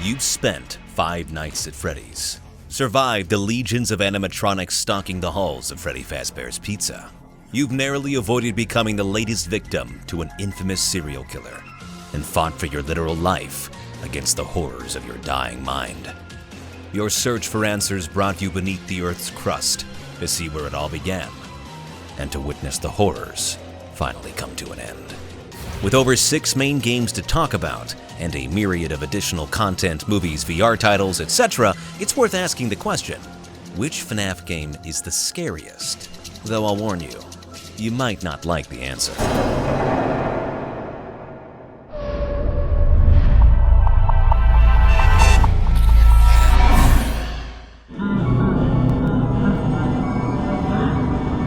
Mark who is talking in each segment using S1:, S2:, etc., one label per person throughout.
S1: You've spent 5 nights at Freddy's, survived the legions of animatronics stalking the halls of Freddy Fazbear's Pizza. You've narrowly avoided becoming the latest victim to an infamous serial killer, and fought for your literal life against the horrors of your dying mind. Your search for answers brought you beneath the Earth's crust to see where it all began, and to witness the horrors finally come to an end. With over 6 main games to talk about, and a myriad of additional content, movies, VR titles, etc., it's worth asking the question, which FNaF game is the scariest? Though I'll warn you, you might not like the answer.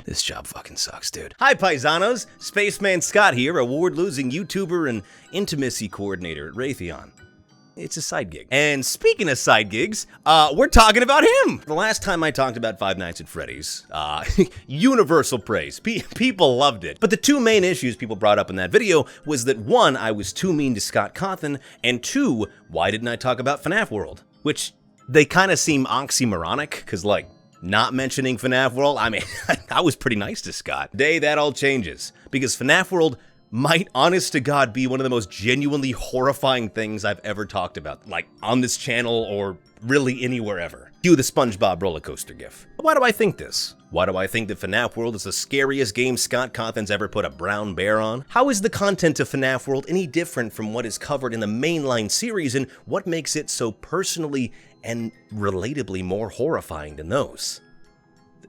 S1: This job fucking sucks, dude. Hi, paisanos! Spaceman Scott here, award-losing YouTuber and intimacy coordinator at Raytheon. It's a side gig. And speaking of side gigs, we're talking about him! The last time I talked about Five Nights at Freddy's, universal praise. People loved it. But the 2 main issues people brought up in that video was that 1, I was too mean to Scott Cawthon, and 2, why didn't I talk about FNaF World? Which, they kind of seem oxymoronic, because like, not mentioning FNaF World, I mean, I was pretty nice to Scott. Today, that all changes, because FNaF World might, honest to God, be one of the most genuinely horrifying things I've ever talked about, like on this channel or really anywhere ever. Cue the SpongeBob roller coaster gif. Why do I think this? Why do I think that FNaF World is the scariest game Scott Cawthon's ever put a brown bear on? How is the content of FNaF World any different from what is covered in the mainline series, and what makes it so personally and relatably more horrifying than those?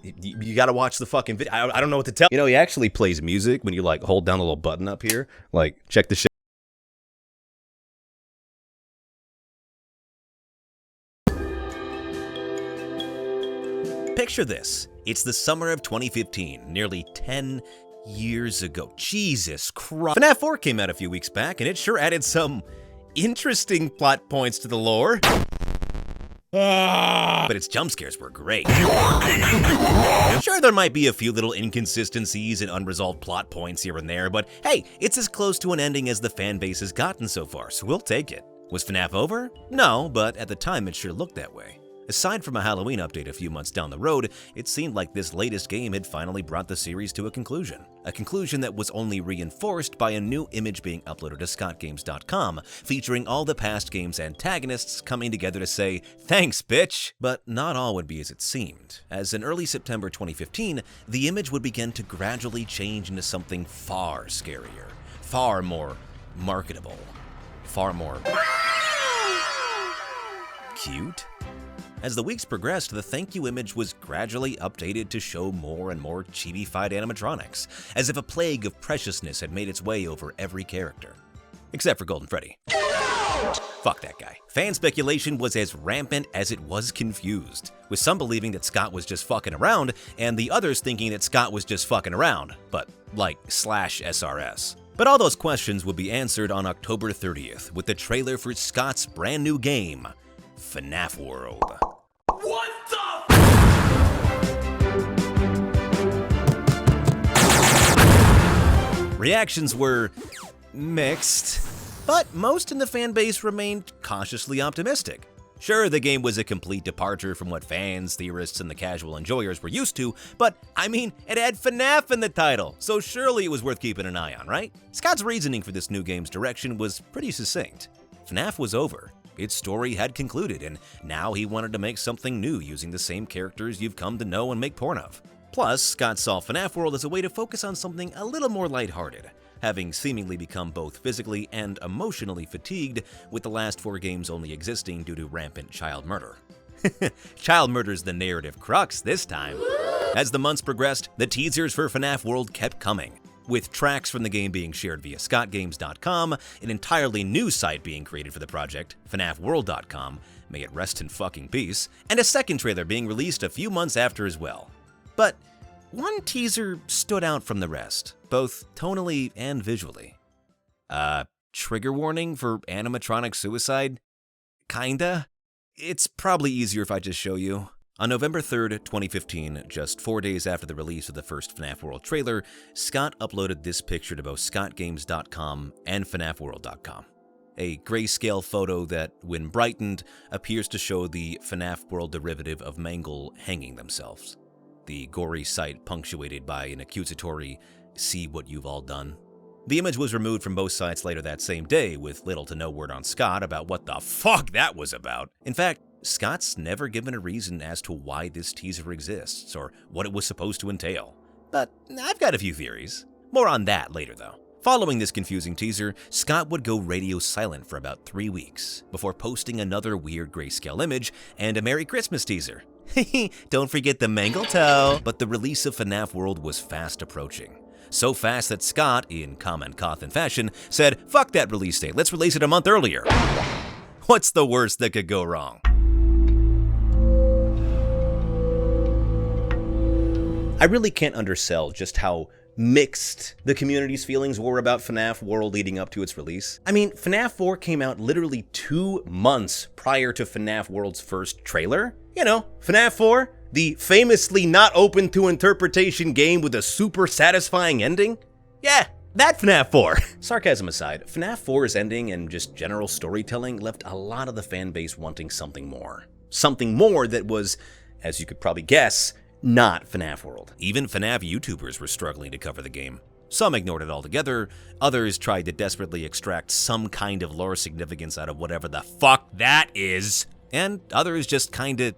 S1: You gotta watch the fucking video. I don't know what to tell. You know, he actually plays music when you like hold down the little button up here. Like, check the shit. Picture this. It's the summer of 2015, nearly 10 years ago. Jesus Christ. FNaF 4 came out a few weeks back, and it sure added some interesting plot points to the lore. But its jump scares were great. Sure, there might be a few little inconsistencies and unresolved plot points here and there, but hey, it's as close to an ending as the fan base has gotten so far, so we'll take it. Was FNaF over? No, but at the time it sure looked that way. Aside from a Halloween update a few months down the road, it seemed like this latest game had finally brought the series to a conclusion that was only reinforced by a new image being uploaded to scottgames.com, featuring all the past game's antagonists coming together to say, "Thanks, bitch!" But not all would be as it seemed, as in early September 2015, the image would begin to gradually change into something far scarier, far more marketable, far more cute. As the weeks progressed, the thank you image was gradually updated to show more and more chibi-fied animatronics, as if a plague of preciousness had made its way over every character. Except for Golden Freddy. Fuck that guy. Fan speculation was as rampant as it was confused, with some believing that Scott was just fucking around, and the others thinking that Scott was just fucking around, but like /SRS. But all those questions would be answered on October 30th with the trailer for Scott's brand new game, FNaF World. What the Reactions were mixed, but most in the fan base remained cautiously optimistic. Sure, the game was a complete departure from what fans, theorists, and the casual enjoyers were used to, but I mean, it had FNaF in the title, so surely it was worth keeping an eye on, right? Scott's reasoning for this new game's direction was pretty succinct. FNaF was over. Its story had concluded, and now he wanted to make something new using the same characters you've come to know and make porn of. Plus, Scott saw FNaF World as a way to focus on something a little more lighthearted, having seemingly become both physically and emotionally fatigued with the last 4 games only existing due to rampant child murder. Child murder's the narrative crux this time. As the months progressed, the teasers for FNaF World kept coming, with tracks from the game being shared via scottgames.com, an entirely new site being created for the project, FNAFworld.com, may it rest in fucking peace, and a second trailer being released a few months after as well. But one teaser stood out from the rest, both tonally and visually. Trigger warning for animatronic suicide? Kinda? It's probably easier if I just show you. On November 3rd, 2015, just 4 days after the release of the first FNaF World trailer, Scott uploaded this picture to both scottgames.com and FNAFworld.com. a grayscale photo that, when brightened, appears to show the FNaF World derivative of Mangle hanging themselves. The gory sight punctuated by an accusatory, "See what you've all done." The image was removed from both sites later that same day, with little to no word on Scott about what the fuck that was about. In fact, Scott's never given a reason as to why this teaser exists, or what it was supposed to entail. But I've got a few theories. More on that later, though. Following this confusing teaser, Scott would go radio silent for about 3 weeks, before posting another weird grayscale image and a Merry Christmas teaser. Don't forget the mangle toe! But the release of FNaF World was fast approaching. So fast that Scott, in common Cawthon fashion, said, "Fuck that release date, let's release it a month earlier." What's the worst that could go wrong? I really can't undersell just how mixed the community's feelings were about FNaF World leading up to its release. I mean, FNaF 4 came out literally 2 months prior to FNaF World's first trailer. You know, FNaF 4, the famously not open to interpretation game with a super satisfying ending. Yeah, that FNaF 4. Sarcasm aside, FNaF 4's ending and just general storytelling left a lot of the fan base wanting something more. Something more that was, as you could probably guess, not FNaF World. Even FNaF YouTubers were struggling to cover the game. Some ignored it altogether, others tried to desperately extract some kind of lore significance out of whatever the fuck that is, and others just kinda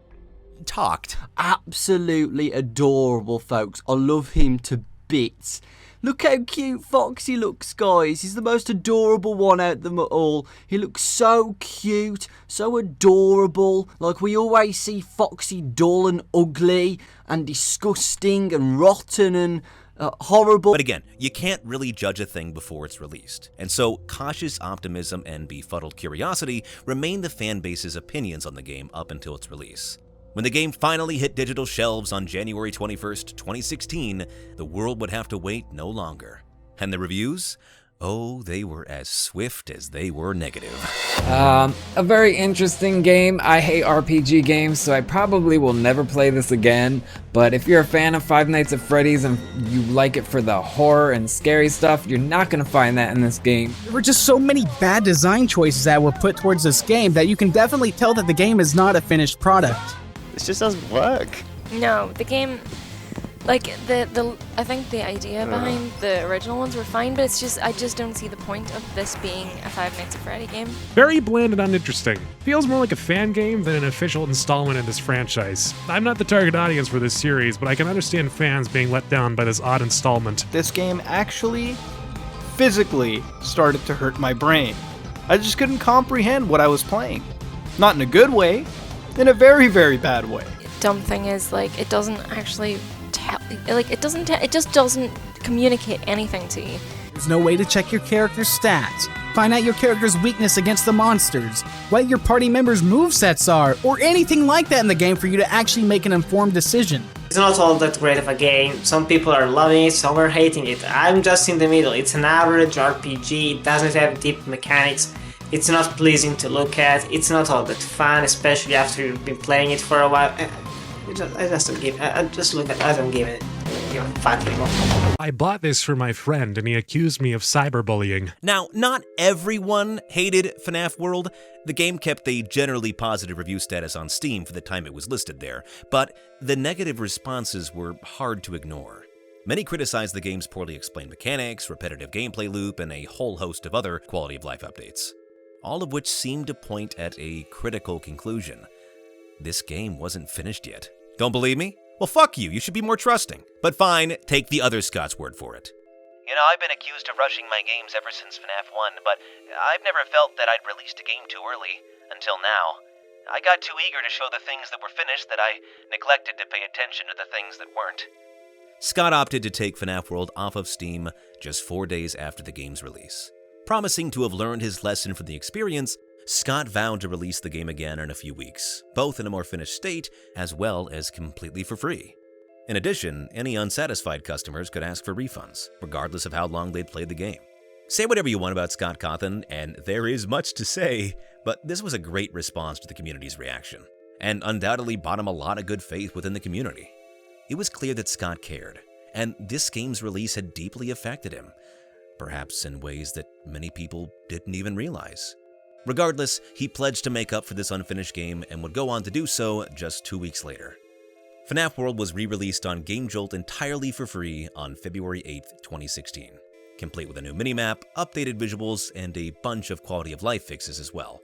S1: talked.
S2: Absolutely adorable, folks. I love him to bits. Look how cute Foxy looks, guys. He's the most adorable one out of them all. He looks so cute, so adorable. Like we always see Foxy dull and ugly and disgusting and rotten and horrible.
S1: But again, you can't really judge a thing before it's released. And so cautious optimism and befuddled curiosity remain the fan base's opinions on the game up until its release. When the game finally hit digital shelves on January 21st, 2016, the world would have to wait no longer. And the reviews? Oh, they were as swift as they were negative.
S3: A very interesting game. I hate RPG games, so I probably will never play this again. But if you're a fan of Five Nights at Freddy's and you like it for the horror and scary stuff, you're not gonna find that in this game.
S4: There were just so many bad design choices that were put towards this game that you can definitely tell that the game is not a finished product.
S5: This just doesn't work.
S6: No, the game, like I think the idea behind the original ones were fine, but I just don't see the point of this being a Five Nights at Freddy game.
S7: Very bland and uninteresting. Feels more like a fan game than an official installment in this franchise. I'm not the target audience for this series, but I can understand fans being let down by this odd installment.
S8: This game actually, physically, started to hurt my brain. I just couldn't comprehend what I was playing. Not in a good way, in a very, very bad way.
S6: Dumb thing is, like, it doesn't actually it just doesn't communicate anything to you.
S4: There's no way to check your character's stats, find out your character's weakness against the monsters, what your party members' movesets are, or anything like that in the game for you to actually make an informed decision.
S9: It's not all that great of a game. Some people are loving it, some are hating it. I'm just in the middle. It's an average RPG, it doesn't have deep mechanics. It's not pleasing to look at, it's not all that fun, especially after you've been playing it for a while. I don't give it a fuck anymore.
S7: I bought this for my friend and he accused me of cyberbullying.
S1: Now, not everyone hated FNaF World. The game kept a generally positive review status on Steam for the time it was listed there, but the negative responses were hard to ignore. Many criticized the game's poorly explained mechanics, repetitive gameplay loop, and a whole host of other quality of life updates, all of which seemed to point at a critical conclusion. This game wasn't finished yet. Don't believe me? Well, fuck you. You should be more trusting. But fine, take the other Scott's word for it.
S10: You know, I've been accused of rushing my games ever since FNaF 1, but I've never felt that I'd released a game too early, until now. I got too eager to show the things that were finished that I neglected to pay attention to the things that weren't.
S1: Scott opted to take FNaF World off of Steam just 4 days after the game's release. Promising to have learned his lesson from the experience, Scott vowed to release the game again in a few weeks, both in a more finished state as well as completely for free. In addition, any unsatisfied customers could ask for refunds, regardless of how long they'd played the game. Say whatever you want about Scott Cawthon, and there is much to say, but this was a great response to the community's reaction, and undoubtedly bought him a lot of good faith within the community. It was clear that Scott cared, and this game's release had deeply affected him, perhaps in ways that many people didn't even realize. Regardless, he pledged to make up for this unfinished game and would go on to do so just 2 weeks later. FNaF World was re-released on GameJolt entirely for free on February 8, 2016, complete with a new minimap, updated visuals, and a bunch of quality of life fixes as well.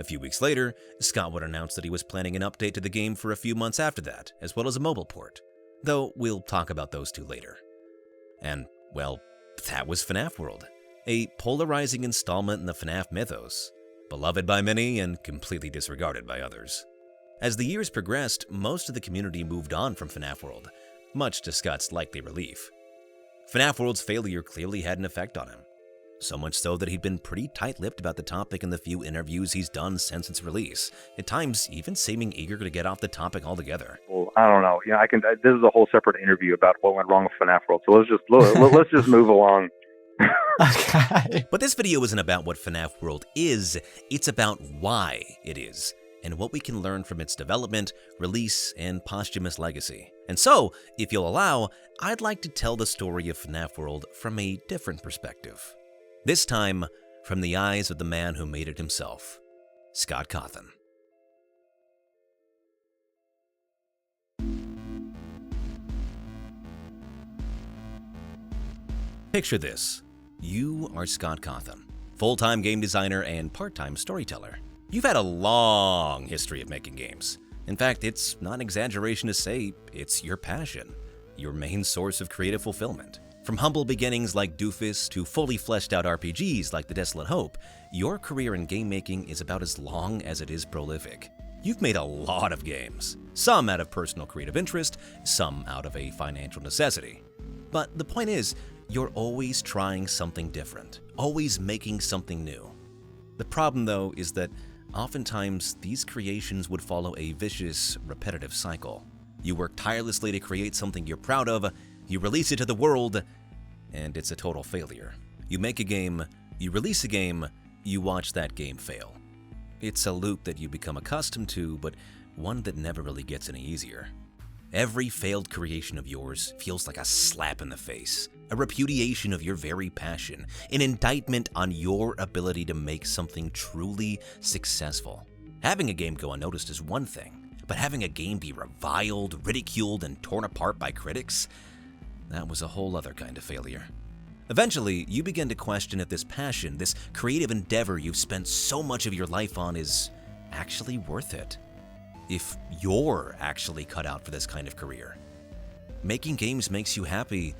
S1: A few weeks later, Scott would announce that he was planning an update to the game for a few months after that, as well as a mobile port, though we'll talk about those two later. And, well, that was FNaF World, a polarizing installment in the FNaF mythos, beloved by many and completely disregarded by others. As the years progressed, most of the community moved on from FNaF World, much to Scott's likely relief. FNaF World's failure clearly had an effect on him, so much so that he'd been pretty tight-lipped about the topic in the few interviews he's done since its release, at times even seeming eager to get off the topic altogether.
S5: Well, I don't know. You know, this is a whole separate interview about what went wrong with FNaF World, so let's just move along.
S2: Okay.
S1: But this video isn't about what FNaF World is, it's about why it is, and what we can learn from its development, release, and posthumous legacy. And so, if you'll allow, I'd like to tell the story of FNaF World from a different perspective. This time, from the eyes of the man who made it himself, Scott Cawthon. Picture this. You are Scott Cawthon, full-time game designer and part-time storyteller. You've had a long history of making games. In fact, it's not an exaggeration to say it's your passion, your main source of creative fulfillment. From humble beginnings like Doofus to fully fleshed out RPGs like The Desolate Hope, your career in game making is about as long as it is prolific. You've made a lot of games, some out of personal creative interest, some out of a financial necessity. But the point is, you're always trying something different, always making something new. The problem, though, is that oftentimes these creations would follow a vicious, repetitive cycle. You work tirelessly to create something you're proud of, you release it to the world, and it's a total failure. You make a game, you release a game, you watch that game fail. It's a loop that you become accustomed to, but one that never really gets any easier. Every failed creation of yours feels like a slap in the face, a repudiation of your very passion, an indictment on your ability to make something truly successful. Having a game go unnoticed is one thing, but having a game be reviled, ridiculed, and torn apart by critics, that was a whole other kind of failure. Eventually, you begin to question if this passion, this creative endeavor you've spent so much of your life on is actually worth it. If you're actually cut out for this kind of career. Making games makes you happy,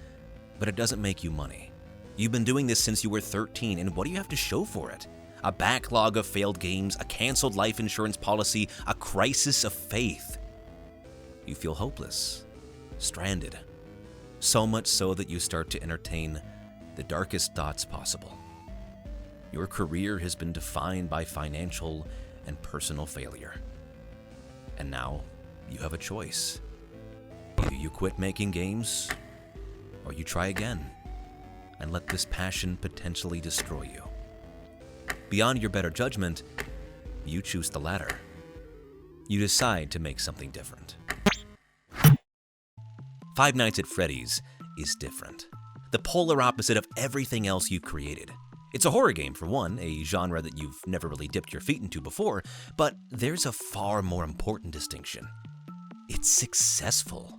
S1: but it doesn't make you money. You've been doing this since you were 13, and what do you have to show for it? A backlog of failed games, a canceled life insurance policy, a crisis of faith. You feel hopeless, stranded. So much so that you start to entertain the darkest thoughts possible. Your career has been defined by financial and personal failure. And now, you have a choice. Either you quit making games, or you try again, and let this passion potentially destroy you. Beyond your better judgment, you choose the latter. You decide to make something different. Five Nights at Freddy's is different. The polar opposite of everything else you've created. It's a horror game, for one, a genre that you've never really dipped your feet into before, but there's a far more important distinction. It's successful.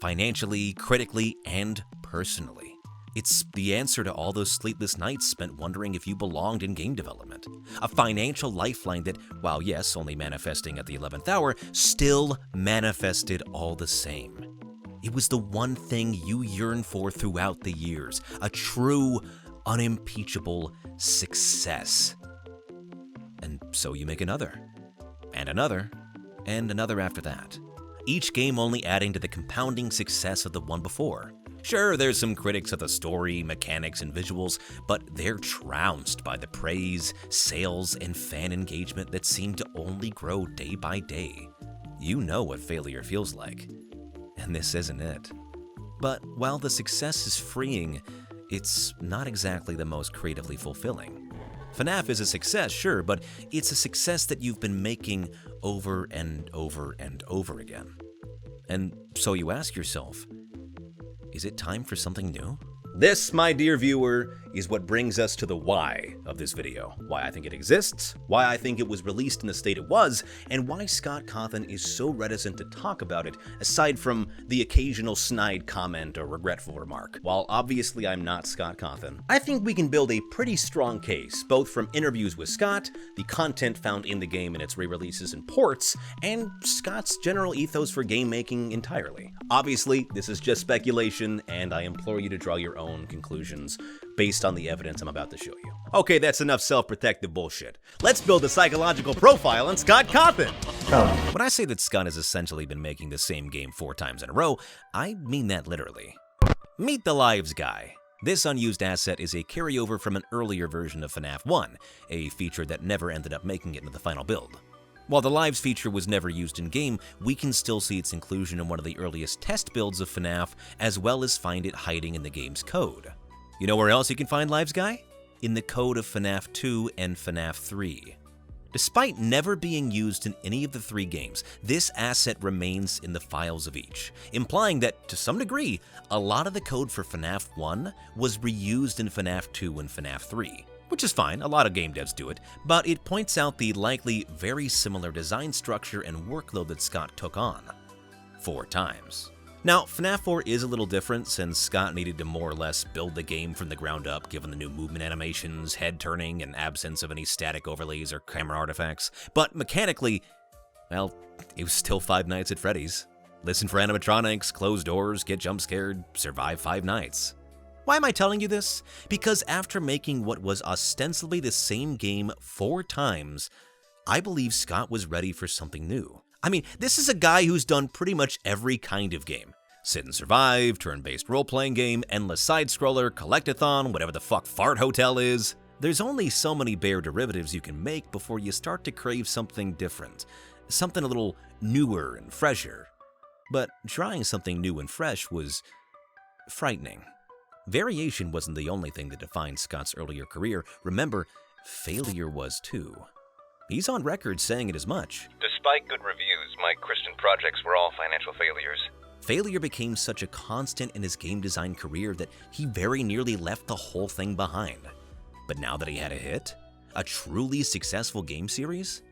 S1: Financially, critically, and personally. It's the answer to all those sleepless nights spent wondering if you belonged in game development. A financial lifeline that, while yes, only manifesting at the 11th hour, still manifested all the same. It was the one thing you yearned for throughout the years, a true, unimpeachable success. And so you make another, and another, and another after that. Each game only adding to the compounding success of the one before. Sure, there's some critics of the story, mechanics, and visuals, but they're trounced by the praise, sales, and fan engagement that seem to only grow day by day. You know what failure feels like, and this isn't it. But while the success is freeing, it's not exactly the most creatively fulfilling. FNaF is a success, sure, but it's a success that you've been making over and over and over again. And so you ask yourself, is it time for something new? This, my dear viewer, is what brings us to the why of this video. Why I think it exists, why I think it was released in the state it was, and why Scott Cawthon is so reticent to talk about it, aside from the occasional snide comment or regretful remark. While obviously I'm not Scott Cawthon, I think we can build a pretty strong case, both from interviews with Scott, the content found in the game and its re-releases and ports, and Scott's general ethos for game making entirely. Obviously, this is just speculation, and I implore you to draw your own conclusions based on the evidence I'm about to show you. Okay, that's enough self-protective bullshit. Let's build a psychological profile on Scott Cawthon. When I say that Scott has essentially been making the same game 4 times in a row, I mean that literally. Meet the Lives guy. This unused asset is a carryover from an earlier version of FNaF 1, a feature that never ended up making it into the final build. While the Lives feature was never used in-game, we can still see its inclusion in one of the earliest test builds of FNaF, as well as find it hiding in the game's code. You know where else you can find Lives Guy? In the code of FNaF 2 and FNaF 3. Despite never being used in any of the 3 games, this asset remains in the files of each, implying that, to some degree, a lot of the code for FNaF 1 was reused in FNaF 2 and FNaF 3. Which is fine, a lot of game devs do it, but it points out the likely very similar design structure and workload that Scott took on 4 times. Now, FNaF 4 is a little different since Scott needed to more or less build the game from the ground up given the new movement animations, head turning, and absence of any static overlays or camera artifacts, but mechanically, well, it was still Five Nights at Freddy's. Listen for animatronics, close doors, get jump scared, survive 5 nights. Why am I telling you this? Because after making what was ostensibly the same game 4 times, I believe Scott was ready for something new. I mean, this is a guy who's done pretty much every kind of game. Sit and survive, turn-based role-playing game, endless side-scroller, collectathon, whatever the fuck Fart Hotel is. There's only so many bare derivatives you can make before you start to crave something different. Something a little newer and fresher. But trying something new and fresh was frightening. Variation wasn't the only thing that defined Scott's earlier career. Remember, failure was too. He's on record saying it as much.
S11: Despite good reviews, my Christian projects were all financial failures.
S1: Failure became such a constant in his game design career that he very nearly left the whole thing behind. But now that he had a hit, a truly successful game series,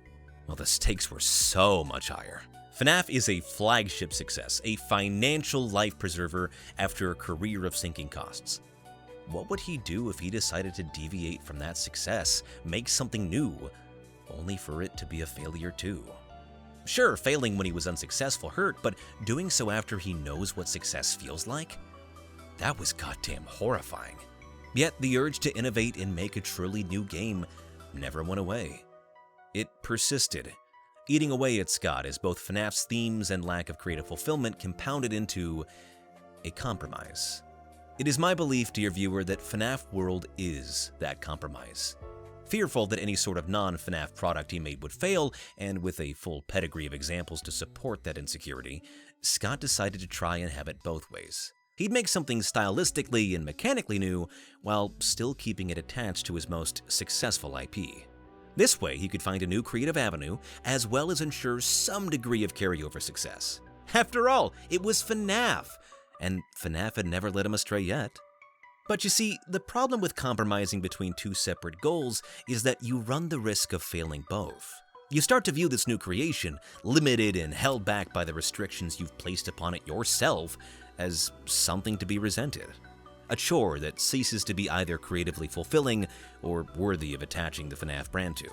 S1: well, the stakes were so much higher. FNaF is a flagship success, a financial life preserver after a career of sinking costs. What would he do if he decided to deviate from that success, make something new, only for it to be a failure too? Sure, failing when he was unsuccessful hurt, but doing so after he knows what success feels like? That was goddamn horrifying. Yet the urge to innovate and make a truly new game never went away. It persisted, eating away at Scott as both FNaF's themes and lack of creative fulfillment compounded into a compromise. It is my belief, dear viewer, that FNaF World is that compromise. Fearful that any sort of non-FNaF product he made would fail, and with a full pedigree of examples to support that insecurity, Scott decided to try and have it both ways. He'd make something stylistically and mechanically new, while still keeping it attached to his most successful IP. This way, he could find a new creative avenue, as well as ensure some degree of carryover success. After all, it was FNaF, and FNaF had never led him astray yet. But you see, the problem with compromising between 2 separate goals is that you run the risk of failing both. You start to view this new creation, limited and held back by the restrictions you've placed upon it yourself, as something to be resented. A chore that ceases to be either creatively fulfilling or worthy of attaching the FNaF brand to.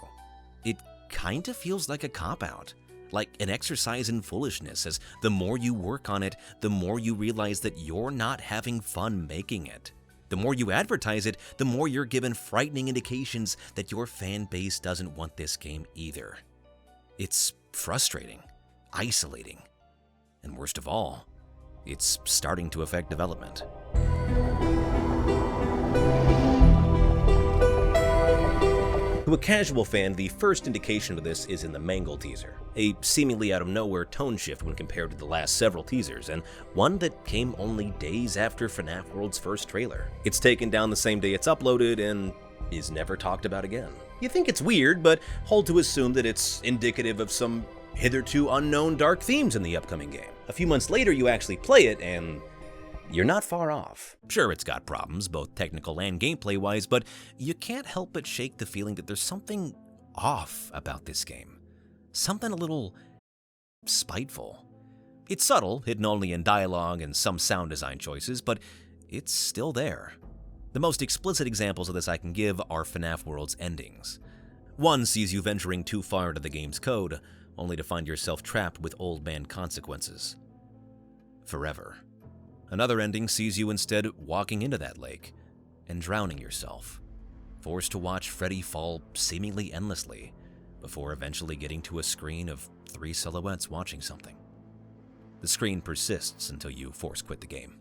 S1: It kinda feels like a cop-out, like an exercise in foolishness, as the more you work on it, the more you realize that you're not having fun making it. The more you advertise it, the more you're given frightening indications that your fan base doesn't want this game either. It's frustrating, isolating, and worst of all, it's starting to affect development. To a casual fan, the first indication of this is in the Mangle teaser, a seemingly out-of-nowhere tone shift when compared to the last several teasers, and one that came only days after FNaF World's first trailer. It's taken down the same day it's uploaded and is never talked about again. You think it's weird, but hold to assume that it's indicative of some hitherto unknown dark themes in the upcoming game. A few months later, you actually play it, and You're not far off. Sure, it's got problems, both technical and gameplay-wise, but you can't help but shake the feeling that there's something off about this game. Something a little spiteful. It's subtle, hidden only in dialogue and some sound design choices, but it's still there. The most explicit examples of this I can give are FNaF World's endings. One sees you venturing too far into the game's code, only to find yourself trapped with old man consequences. Forever. Another ending sees you instead walking into that lake and drowning yourself, forced to watch Freddy fall seemingly endlessly, before eventually getting to a screen of 3 silhouettes watching something. The screen persists until you force quit the game.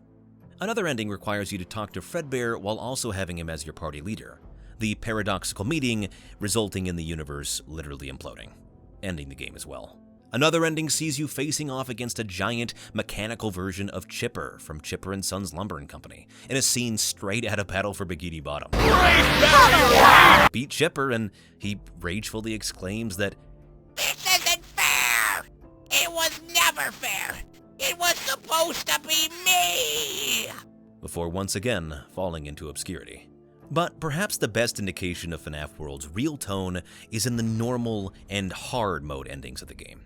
S1: Another ending requires you to talk to Fazbear while also having him as your party leader, the paradoxical meeting resulting in the universe literally imploding, ending the game as well. Another ending sees you facing off against a giant mechanical version of Chipper from Chipper & Sons Lumber & Company in a scene straight out of Battle for Bikini Bottom. Beat Chipper and he ragefully exclaims that,
S12: "This isn't fair! It was never fair! It was supposed to be me!"
S1: before once again falling into obscurity. But perhaps the best indication of FNaF World's real tone is in the normal and hard mode endings of the game.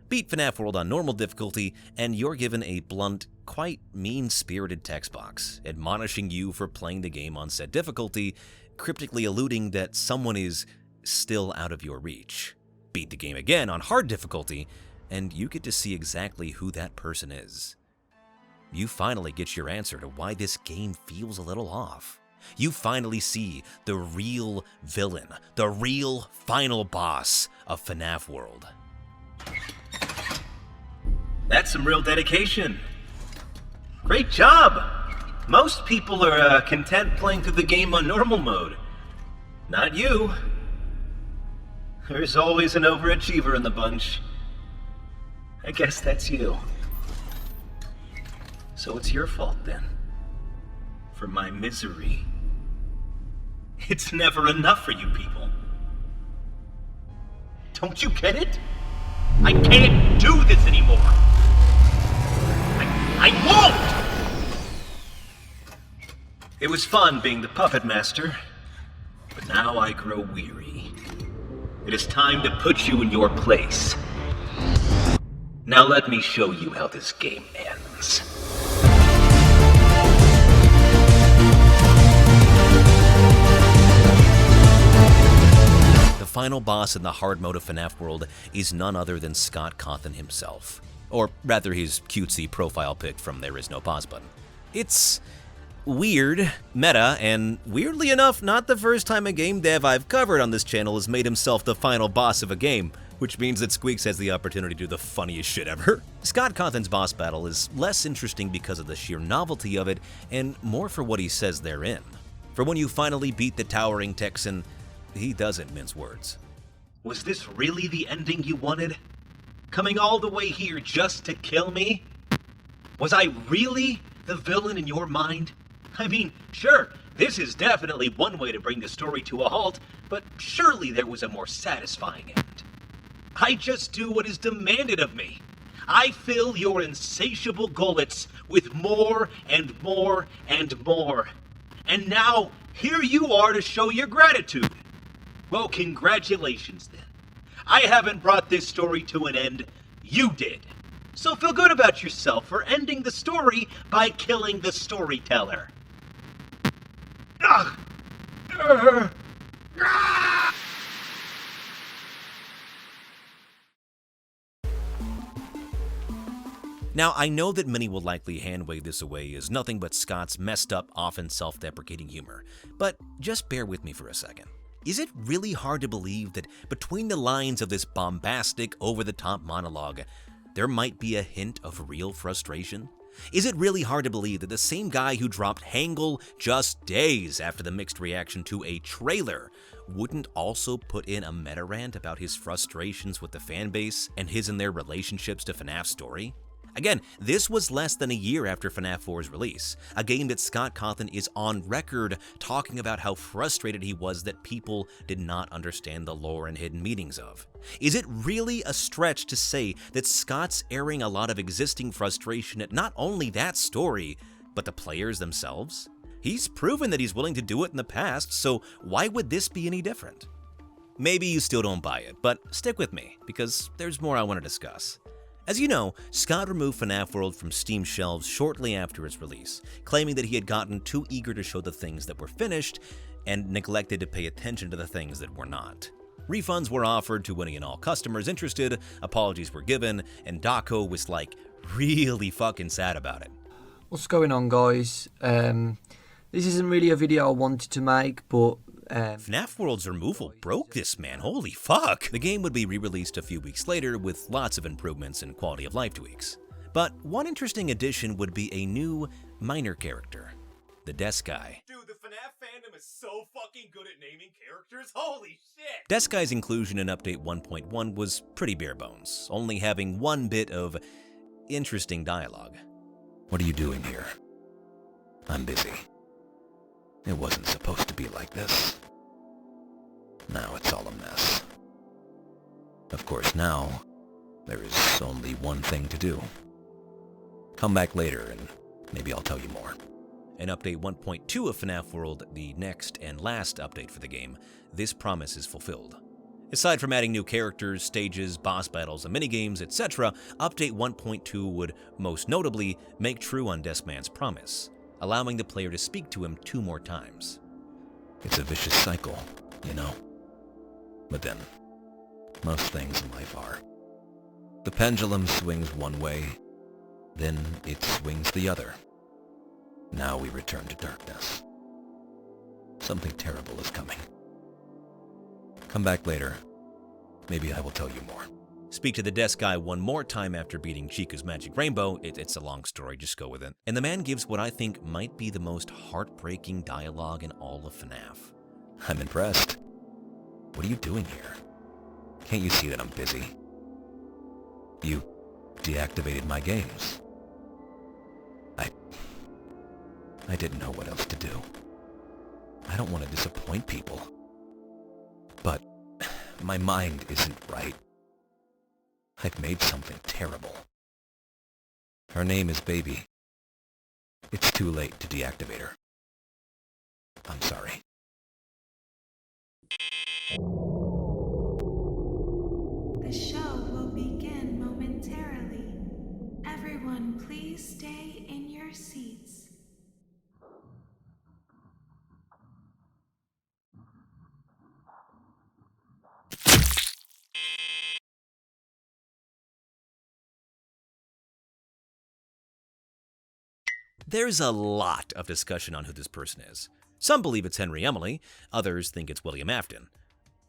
S1: Beat FNaF World on normal difficulty, and you're given a blunt, quite mean-spirited text box, admonishing you for playing the game on said difficulty, cryptically alluding that someone is still out of your reach. Beat the game again on hard difficulty, and you get to see exactly who that person is. You finally get your answer to why this game feels a little off. You finally see the real villain, the real final boss of FNaF World.
S13: That's some real dedication. Great job! Most people are content playing through the game on normal mode. Not you. There's always an overachiever in the bunch. I guess that's you. So it's your fault then. For my misery. It's never enough for you people. Don't you get it? I can't do this anymore. I won't! It was fun being the puppet master, but now I grow weary. It is time to put you in your place. Now let me show you how this game ends.
S1: The final boss in the hard mode of FNaF World is none other than Scott Cawthon himself. Or rather, his cutesy profile pic from There Is No Pause Button. It's weird, meta, and weirdly enough, not the first time a game dev I've covered on this channel has made himself the final boss of a game, which means that Squeaks has the opportunity to do the funniest shit ever. Scott Cawthon's boss battle is less interesting because of the sheer novelty of it, and more for what he says therein. For when you finally beat the towering Texan, he doesn't mince words.
S13: Was this really the ending you wanted? Coming all the way here just to kill me? Was I really the villain in your mind? I mean, sure, this is definitely one way to bring the story to a halt, but surely there was a more satisfying end. I just do what is demanded of me. I fill your insatiable gullets with more and more and more. And now, here you are to show your gratitude. Well, congratulations then. I haven't brought this story to an end, you did. So feel good about yourself for ending the story by killing the storyteller. Ugh.
S1: Now, I know that many will likely hand-wave this away as nothing but Scott's messed up, often self-deprecating humor, but just bear with me for a second. Is it really hard to believe that between the lines of this bombastic, over-the-top monologue, there might be a hint of real frustration? Is it really hard to believe that the same guy who dropped Hangle just days after the mixed reaction to a trailer wouldn't also put in a meta rant about his frustrations with the fanbase and his and their relationships to FNAF's story? Again, this was less than a year after FNAF 4's release, a game that Scott Cawthon is on record talking about how frustrated he was that people did not understand the lore and hidden meanings of. Is it really a stretch to say that Scott's airing a lot of existing frustration at not only that story, But the players themselves? He's proven that he's willing to do it in the past, so why would this be any different? Maybe you still don't buy it, but stick with me, because there's more I want to discuss. As you know, Scott removed FNAF World from Steam shelves shortly after its release, claiming that he had gotten too eager to show the things that were finished and neglected to pay attention to the things that were not. Refunds were offered to any and all customers interested, apologies were given, and Daco was like really fucking sad about it.
S2: What's going on, guys? This isn't really a video I wanted to make, but
S1: FNAF World's removal broke this, man. Holy fuck! The game would be re-released a few weeks later with lots of improvements and quality of life tweaks. But one interesting addition would be a new, minor character, the Desk Guy.
S14: Dude, the FNAF fandom is so fucking good at naming characters, holy shit!
S1: Desk Guy's inclusion in Update 1.1 was pretty bare bones, only having one bit of interesting dialogue. What are you doing here? I'm busy. It wasn't supposed to be like this. Now it's all a mess. Of course, now, there is only one thing to do. Come back later and maybe I'll tell you more. In Update 1.2 of FNAF World, the next and last update for the game, this promise is fulfilled. Aside from adding new characters, stages, boss battles, and minigames, etc., Update 1.2 would most notably make true on Deskman's promise, allowing the player to speak to him 2 more times. It's a vicious cycle, you know. But then, most things in life are. The pendulum swings one way, then it swings the other. Now we return to darkness. Something terrible is coming. Come back later. Maybe I will tell you more. Speak to the Desk Guy one more time after beating Chica's Magic Rainbow. It's a long story, just go with it. And the man gives what I think might be the most heartbreaking dialogue in all of FNAF. I'm impressed. What are you doing here? Can't you see that I'm busy? You deactivated my games. I didn't know what else to do. I don't want to disappoint people. But my mind isn't right. I've made something terrible. Her name is Baby. It's too late to deactivate her. I'm sorry.
S15: The show will begin momentarily. Everyone, please stay in your seats.
S1: There's a lot of discussion on who this person is. Some believe it's Henry Emily, others think it's William Afton.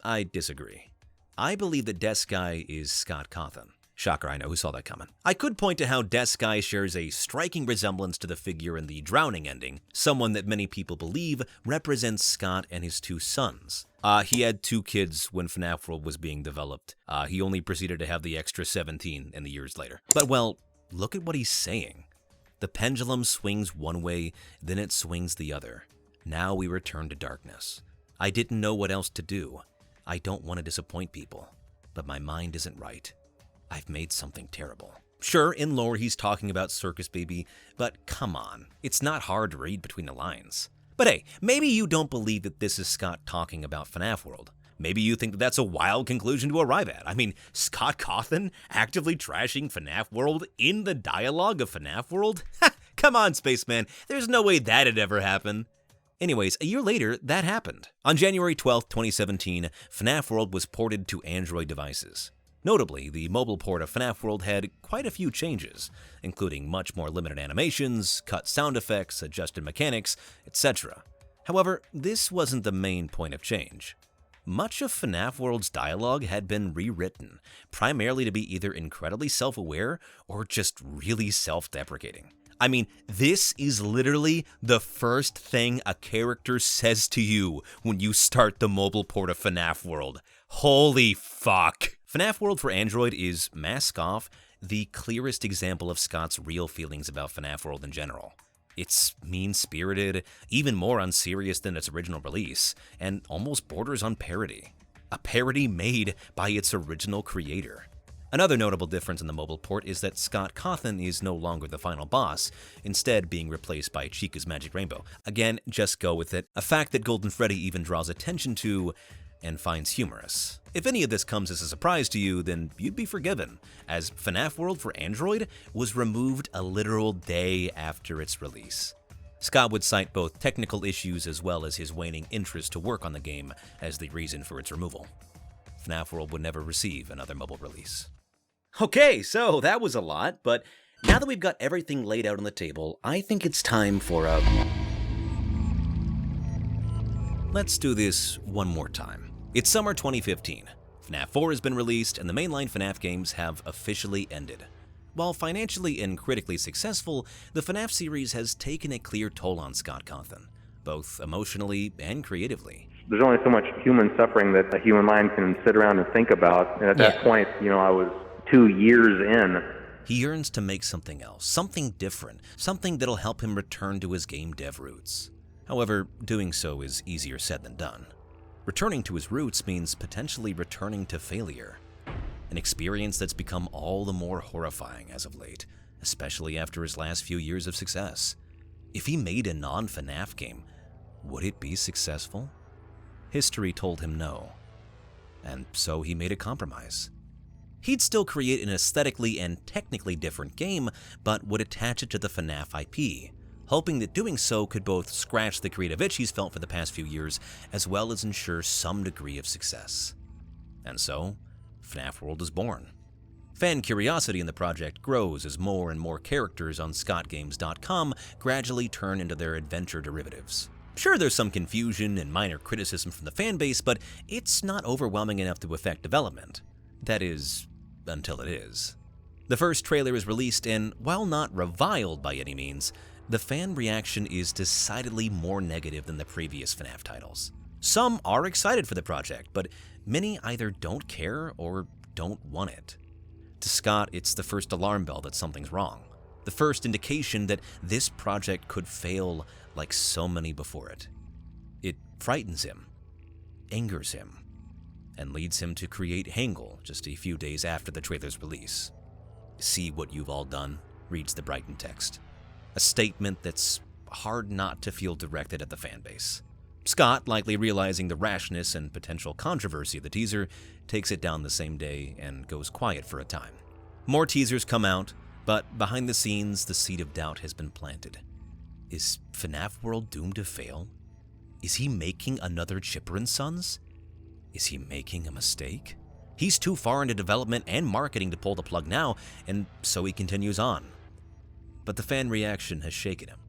S1: I disagree. I believe that Desk Guy is Scott Cawthon. Shocker, I know, who saw that coming? I could point to how Desk Guy shares a striking resemblance to the figure in the Drowning ending, someone that many people believe represents Scott and his 2 sons. He had 2 kids when FNAF World was being developed. He only proceeded to have the extra 17 in the years later. But well, look at what he's saying. The pendulum swings one way, then it swings the other. Now we return to darkness. I didn't know what else to do. I don't want to disappoint people, but my mind isn't right. I've made something terrible. Sure, in lore he's talking about Circus Baby, but come on, it's not hard to read between the lines. But hey, maybe you don't believe that this is Scott talking about FNAF World. Maybe you think that that's a wild conclusion to arrive at. I mean, Scott Cawthon actively trashing FNAF World in the dialogue of FNAF World? Come on, Spaceman, there's no way that'd ever happen. Anyways, a year later, that happened. On January 12th, 2017, FNAF World was ported to Android devices. Notably, the mobile port of FNAF World had quite a few changes, including much more limited animations, cut sound effects, adjusted mechanics, etc. However, this wasn't the main point of change. Much of FNAF World's dialogue had been rewritten, primarily to be either incredibly self-aware or just really self-deprecating. I mean, this is literally the first thing a character says to you when you start the mobile port of FNAF World. Holy fuck. FNAF World for Android is, mask off, the clearest example of Scott's real feelings about FNAF World in general. It's mean-spirited, even more unserious than its original release, and almost borders on parody. A parody made by its original creator. Another notable difference in the mobile port is that Scott Cawthon is no longer the final boss, instead being replaced by Chica's Magic Rainbow. Again, just go with it, a fact that Golden Freddy even draws attention to and finds humorous. If any of this comes as a surprise to you, then you'd be forgiven, as FNaF World for Android was removed a literal day after its release. Scott would cite both technical issues as well as his waning interest to work on the game as the reason for its removal. FNaF World would never receive another mobile release. Okay, so that was a lot, but now that we've got everything laid out on the table, I think it's time for a... Let's do this one more time. It's summer 2015. FNaF 4 has been released, and the mainline FNaF games have officially ended. While financially and critically successful, the FNaF series has taken a clear toll on Scott Cawthon, both emotionally and creatively.
S5: There's only so much human suffering that a human mind can sit around and think about, and at that point, I was 2 years in.
S1: He yearns to make something else, something different, something that'll help him return to his game dev roots. However, doing so is easier said than done. Returning to his roots means potentially returning to failure, an experience that's become all the more horrifying as of late, especially after his last few years of success. If he made a non-FNaF game, would it be successful? History told him no, and so he made a compromise. He'd still create an aesthetically and technically different game, but would attach it to the FNaF IP, hoping that doing so could both scratch the creative itch he's felt for the past few years, as well as ensure some degree of success. And so, FNaF World is born. Fan curiosity in the project grows as more and more characters on scottgames.com gradually turn into their adventure derivatives. Sure, there's some confusion and minor criticism from the fanbase, but it's not overwhelming enough to affect development. That is, until it is. The first trailer is released, and while not reviled by any means, the fan reaction is decidedly more negative than the previous FNaF titles. Some are excited for the project, but many either don't care or don't want it. To Scott, it's the first alarm bell that something's wrong, the first indication that this project could fail like so many before it. It frightens him, angers him, and leads him to create Hangle just a few days after the trailer's release. "See what you've all done," reads the Brighton text. A statement that's hard not to feel directed at the fanbase. Scott, likely realizing the rashness and potential controversy of the teaser, takes it down the same day and goes quiet for a time. More teasers come out, but behind the scenes, the seed of doubt has been planted. Is FNaF World doomed to fail? Is he making another Chipper & Sons? Is he making a mistake? He's too far into development and marketing to pull the plug now, and so he continues on. But the fan reaction has shaken him.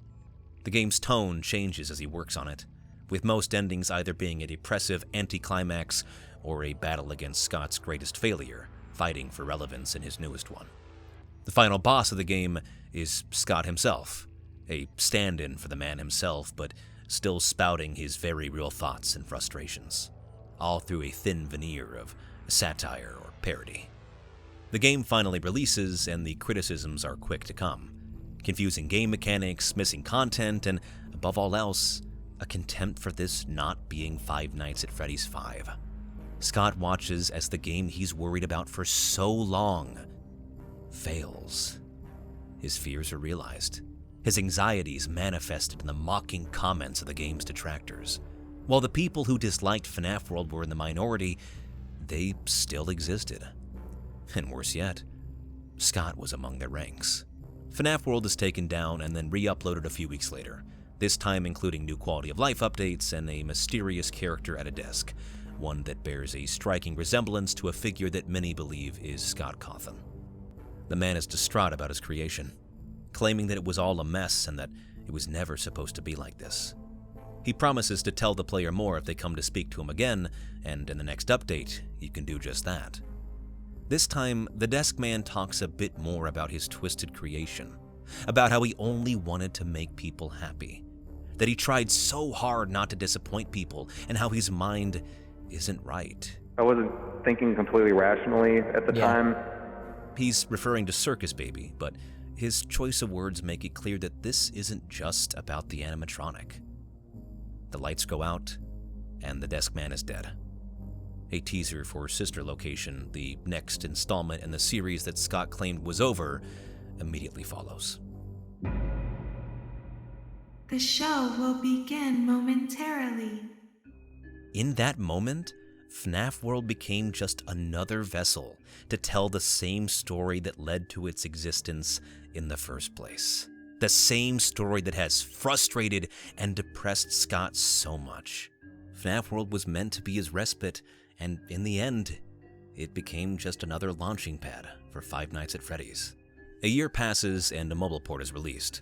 S1: The game's tone changes as he works on it, with most endings either being a depressive anticlimax or a battle against Scott's greatest failure, fighting for relevance in his newest one. The final boss of the game is Scott himself, a stand-in for the man himself, but still spouting his very real thoughts and frustrations, all through a thin veneer of satire or parody. The game finally releases, and the criticisms are quick to come. Confusing game mechanics, missing content, and above all else, a contempt for this not being Five Nights at Freddy's 5. Scott watches as the game he's worried about for so long fails. His fears are realized. His anxieties manifested in the mocking comments of the game's detractors. While the people who disliked FNaF World were in the minority, they still existed. And worse yet, Scott was among their ranks. FNaF World is taken down and then re-uploaded a few weeks later, this time including new quality of life updates and a mysterious character at a desk, one that bears a striking resemblance to a figure that many believe is Scott Cawthon. The man is distraught about his creation, claiming that it was all a mess and that it was never supposed to be like this. He promises to tell the player more if they come to speak to him again, and in the next update, he can do just that. This time, the desk man talks a bit more about his twisted creation, about how he only wanted to make people happy, that he tried so hard not to disappoint people, and how his mind isn't right.
S5: I wasn't thinking completely rationally at the time.
S1: He's referring to Circus Baby, but his choice of words make it clear that this isn't just about the animatronic. The lights go out, and the desk man is dead. A teaser for Sister Location, the next installment in the series that Scott claimed was over, immediately follows.
S15: The show will begin momentarily.
S1: In that moment, FNAF World became just another vessel to tell the same story that led to its existence in the first place. The same story that has frustrated and depressed Scott so much. FNAF World was meant to be his respite, and in the end, it became just another launching pad for Five Nights at Freddy's. A year passes and a mobile port is released.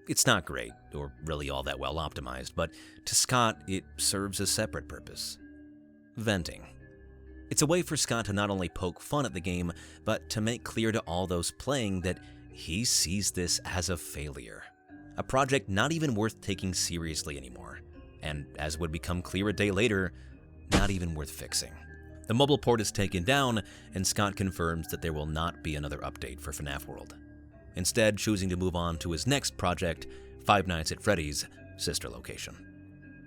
S1: It's not great, or really all that well optimized, but to Scott, it serves a separate purpose. Venting. It's a way for Scott to not only poke fun at the game, but to make clear to all those playing that he sees this as a failure. A project not even worth taking seriously anymore, and as would become clear a day later, not even worth fixing. The mobile port is taken down, and Scott confirms that there will not be another update for FNAF World, instead choosing to move on to his next project, Five Nights at Freddy's Sister Location.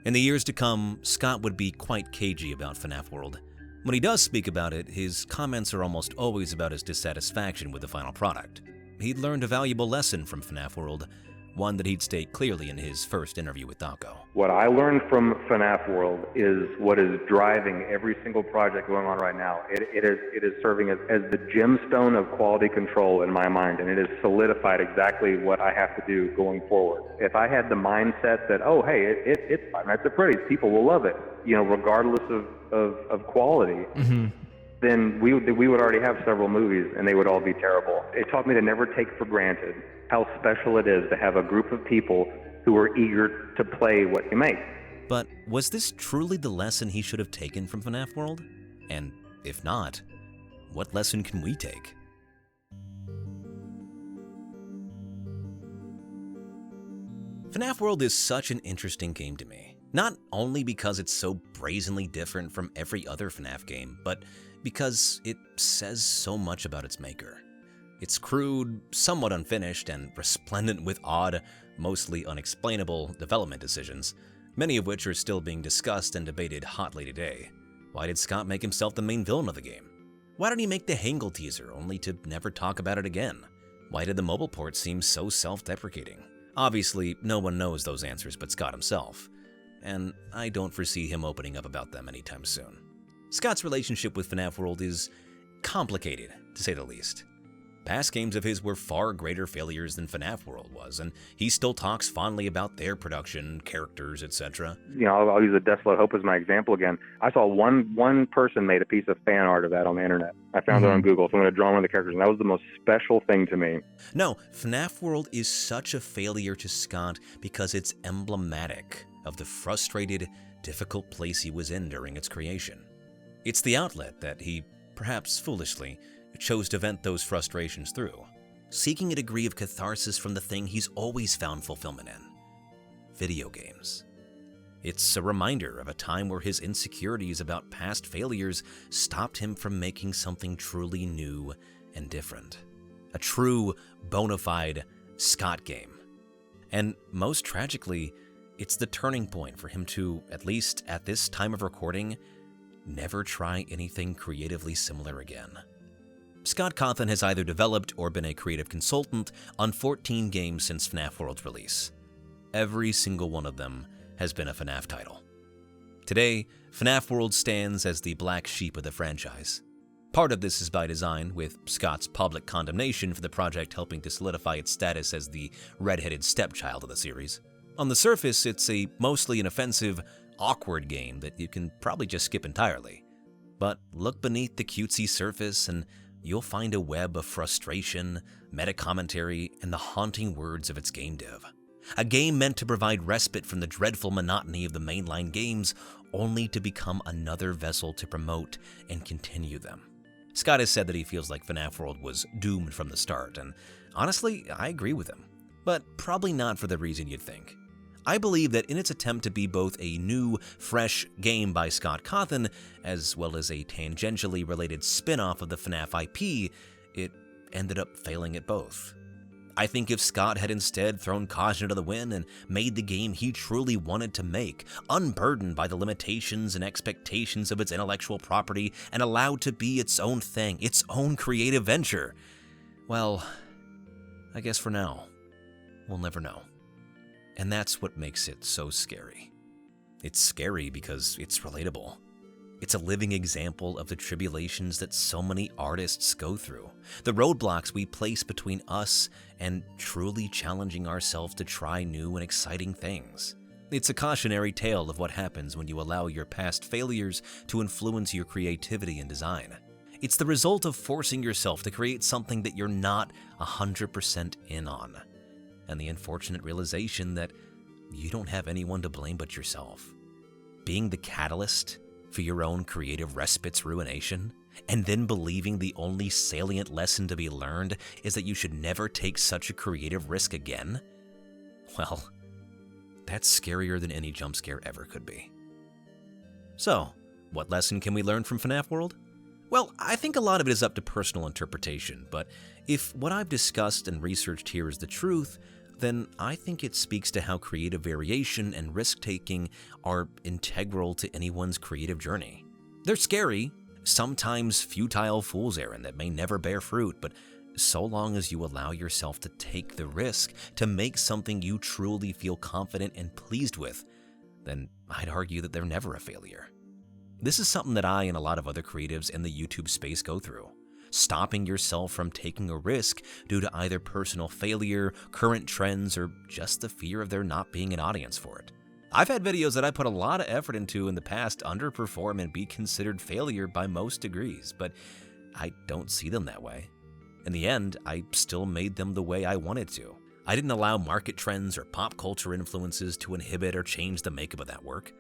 S1: In the years to come, Scott would be quite cagey about FNAF World. When he does speak about it, his comments are almost always about his dissatisfaction with the final product. He'd learned a valuable lesson from FNAF World, one that he'd state clearly in his first interview with Daco.
S5: What I learned from FNAF World is what is driving every single project going on right now. It is serving as the gemstone of quality control in my mind, and it has solidified exactly what I have to do going forward. If I had the mindset that, oh, hey, it's Five Nights at Freddy's, people will love it, regardless of quality, then we would already have several movies, and they would all be terrible. It taught me to never take for granted how special it is to have a group of people who are eager to play what you make.
S1: But was this truly the lesson he should have taken from FNAF World? And if not, what lesson can we take? FNAF World is such an interesting game to me. Not only because it's so brazenly different from every other FNAF game, but because it says so much about its maker. It's crude, somewhat unfinished, and resplendent with odd, mostly unexplainable development decisions, many of which are still being discussed and debated hotly today. Why did Scott make himself the main villain of the game? Why did he make the Hangle teaser only to never talk about it again? Why did the mobile port seem so self-deprecating? Obviously, no one knows those answers but Scott himself, and I don't foresee him opening up about them anytime soon. Scott's relationship with FNAF World is complicated, to say the least. Past games of his were far greater failures than FNAF World was, and he still talks fondly about their production, characters, etc.
S5: I'll use a Desolate Hope as my example again. I saw one person made a piece of fan art of that on the internet. I found it on Google, so I'm going to draw one of the characters, and that was the most special thing to me.
S1: No, FNAF World is such a failure to Scott because it's emblematic of the frustrated, difficult place he was in during its creation. It's the outlet that he, perhaps foolishly, chose to vent those frustrations through, seeking a degree of catharsis from the thing he's always found fulfillment in: video games. It's a reminder of a time where his insecurities about past failures stopped him from making something truly new and different. A true, bona fide Scott game. And most tragically, it's the turning point for him to, at least at this time of recording, never try anything creatively similar again. Scott Cawthon has either developed or been a creative consultant on 14 games since FNAF World's release. Every single one of them has been a FNAF title. Today, FNAF World stands as the black sheep of the franchise. Part of this is by design, with Scott's public condemnation for the project helping to solidify its status as the red-headed stepchild of the series. On the surface, it's a mostly inoffensive, awkward game that you can probably just skip entirely. But look beneath the cutesy surface and you'll find a web of frustration, meta-commentary, and the haunting words of its game dev. A game meant to provide respite from the dreadful monotony of the mainline games, only to become another vessel to promote and continue them. Scott has said that he feels like FNAF World was doomed from the start, and honestly, I agree with him. But probably not for the reason you'd think. I believe that in its attempt to be both a new, fresh game by Scott Cawthon, as well as a tangentially related spin-off of the FNAF IP, it ended up failing at both. I think if Scott had instead thrown caution to the wind and made the game he truly wanted to make, unburdened by the limitations and expectations of its intellectual property and allowed to be its own thing, its own creative venture, well, I guess for now, we'll never know. And that's what makes it so scary. It's scary because it's relatable. It's a living example of the tribulations that so many artists go through, the roadblocks we place between us and truly challenging ourselves to try new and exciting things. It's a cautionary tale of what happens when you allow your past failures to influence your creativity and design. It's the result of forcing yourself to create something that you're not 100% in on, and the unfortunate realization that you don't have anyone to blame but yourself. Being the catalyst for your own creative respite's ruination, and then believing the only salient lesson to be learned is that you should never take such a creative risk again? Well, that's scarier than any jump scare ever could be. So, what lesson can we learn from FNaF World? Well, I think a lot of it is up to personal interpretation, but if what I've discussed and researched here is the truth, then I think it speaks to how creative variation and risk-taking are integral to anyone's creative journey. They're scary, sometimes futile fool's errand that may never bear fruit, but so long as you allow yourself to take the risk to make something you truly feel confident and pleased with, then I'd argue that they're never a failure. This is something that I and a lot of other creatives in the YouTube space go through. Stopping yourself from taking a risk due to either personal failure, current trends, or just the fear of there not being an audience for it. I've had videos that I put a lot of effort into in the past underperform and be considered failure by most degrees, but I don't see them that way. In the end, I still made them the way I wanted to. I didn't allow market trends or pop culture influences to inhibit or change the makeup of that work.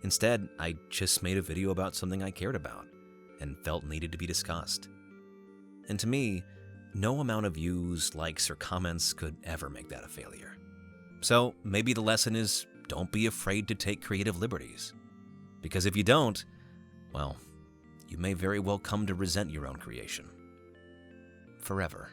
S1: Instead, I just made a video about something I cared about and felt needed to be discussed. And to me, no amount of views, likes, or comments could ever make that a failure. So maybe the lesson is don't be afraid to take creative liberties. Because if you don't, well, you may very well come to resent your own creation. Forever.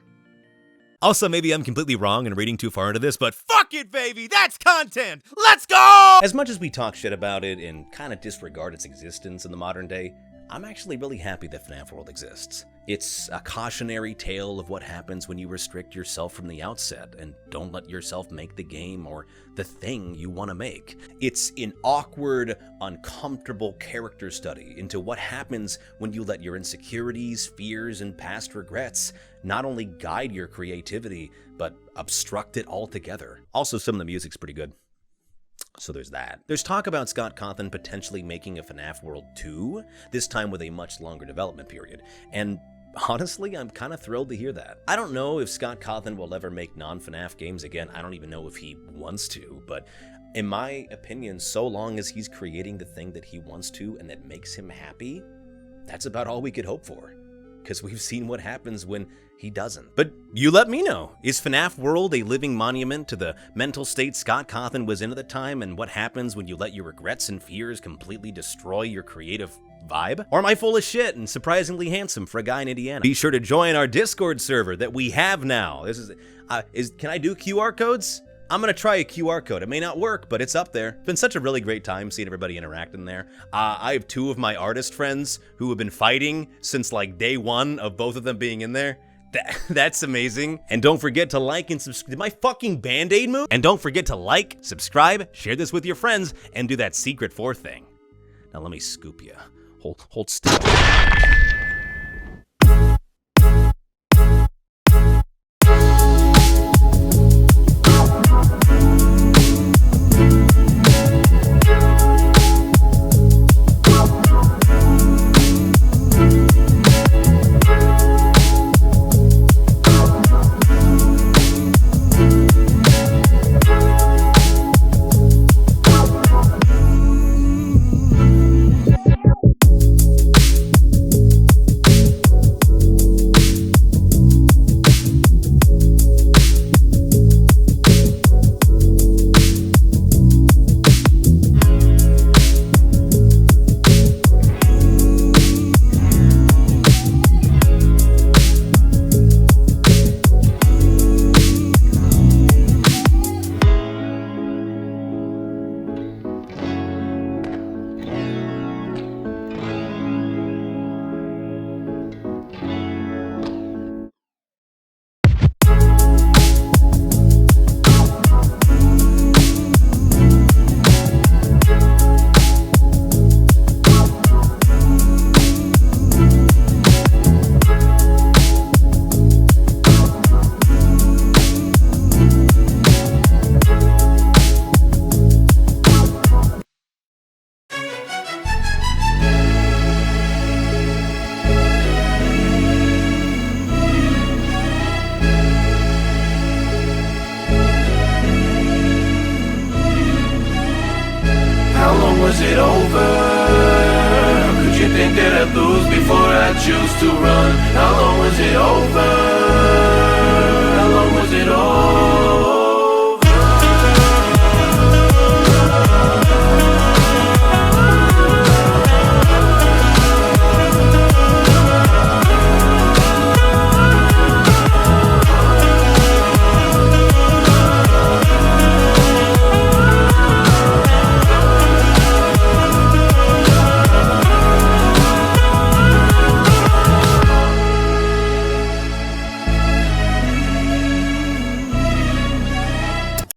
S1: Also, maybe I'm completely wrong and reading too far into this, but fuck it, baby! That's content! Let's go! As much as we talk shit about it and kind of disregard its existence in the modern day, I'm actually really happy that FNaF World exists. It's a cautionary tale of what happens when you restrict yourself from the outset and don't let yourself make the game or the thing you want to make. It's an awkward, uncomfortable character study into what happens when you let your insecurities, fears, and past regrets not only guide your creativity, but obstruct it altogether. Also, some of the music's pretty good. So there's that. There's talk about Scott Cawthon potentially making a FNaF World 2, this time with a much longer development period. And honestly, I'm kind of thrilled to hear that. I don't know if Scott Cawthon will ever make non-FNaF games again. I don't even know if he wants to, but in my opinion, so long as he's creating the thing that he wants to and that makes him happy, that's about all we could hope for. Because we've seen what happens when he doesn't. But you let me know. Is FNaF World a living monument to the mental state Scott Cawthon was in at the time and what happens when you let your regrets and fears completely destroy your creative vibe? Or am I full of shit and surprisingly handsome for a guy in Indiana? Be sure to join our Discord server that we have now. This is, can I do QR codes? I'm gonna try a QR code. It may not work, but it's up there. It's been such a really great time seeing everybody interacting there. I have two of my artist friends who have been fighting since like day one of both of them being in there. That's amazing. And don't forget to like and subscribe. Did my fucking Band-Aid move? And don't forget to like, subscribe, share this with your friends, and do that secret 4 thing. Now let me scoop you. Hold still.
S16: choose to run. How long